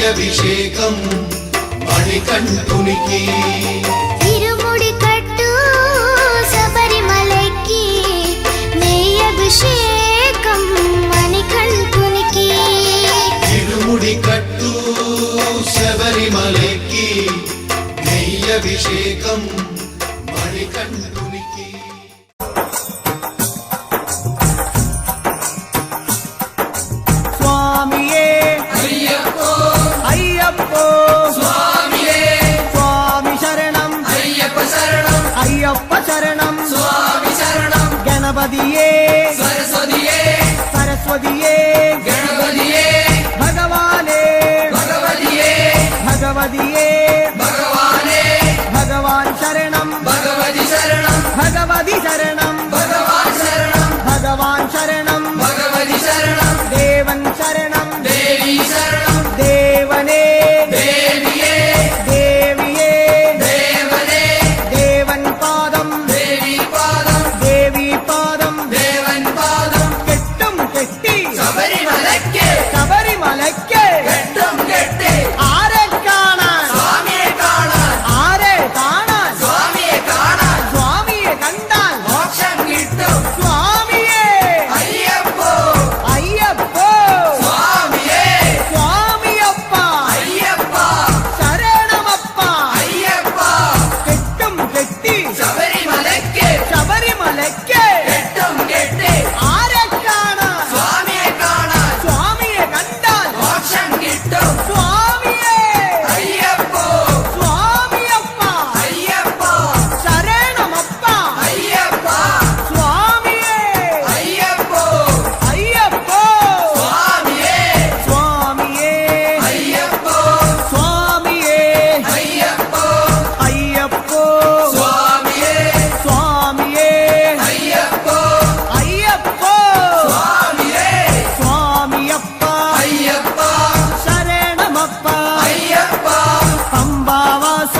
అభిషేకం మణికంఠునికి తిరుముడి కట్టు శబరిమలకి నెయ్యి అభిషేకం మణికంఠునికి తిరుముడి కట్టు శబరిమలకి నెయ్యి అభిషేకం మణికంఠునికి స్వామియే అయ్యప్పో అయ్యప్పో స్వామియే స్వామి శరణం అయ్యప్ప శరణం అయ్యప్ప శరణం స్వామి శరణం గణపతియే సరస్వతియే సరస్వతియే గణపతియే భగవానే భగవతియే భగవతియే భగవానే భగవాన్ శరణం భగవతి శరణం భగవతి శరణం భగవాన్ శరణం భగవాన్ శరణం భగవతి శరణం దేవన్ శరణం దేవి శరణం దేవనే దేవియే దేవియే దేవనే దేవన్ పాదం దేవి పాదం దేవి పాదం దేవన్ పాదం കെട്ടും കെട്ടി ശബരിമലയ്ക്ക് ശബരിമലയ്ക്ക് കെട്ടും കെട്ടി ആരെ കാണാൻ സ്വാമിയെ കാണാൻ ആരെ കാണാൻ സ്വാമിയെ കാണാൻ സ്വാമിയെ കണ്ടാൽ മോക്ഷം കിട്ടും സ്വാമിയെ അയ്യപ്പോ അയ്യപ്പോ സ്വാമിയേ സ്വാമിയപ്പ അയ്യപ്പ ശരണമപ്പ അയ്യപ്പ കെട്ടും കെട്ടി ശബരിമലയ്ക്ക് ശബരിമലയ്ക്ക് കെട്ടും കെട്ടി ആരെ കാണാൻ സ്വാമിയെ കാണാൻ സ്വാമിയെ കണ്ടാൽ മോക്ഷം കിട്ടും സ്വാമിയെ അയ്യപ്പോ സ്വാമിയപ്പ അയ്യപ്പ ശരണമപ്പ അയ്യപ്പ സ്വാമിയെ അയ്യപ്പോ അയ്യപ്പോ സ്വാമിയേ സ്വാമിയേ അയ്യപ്പോ സ്വാമിയേ അയ്യപ്പോ അയ്യപ്പോ സ്വാമിയേ സ്വാമിയേ അയ്യപ്പോ അയ്യപ്പോ സ്വാമിയേ സ്വാമിയപ്പ അയ്യപ്പ ശരണമപ്പ അയ്യപ്പ പമ്പാവാസ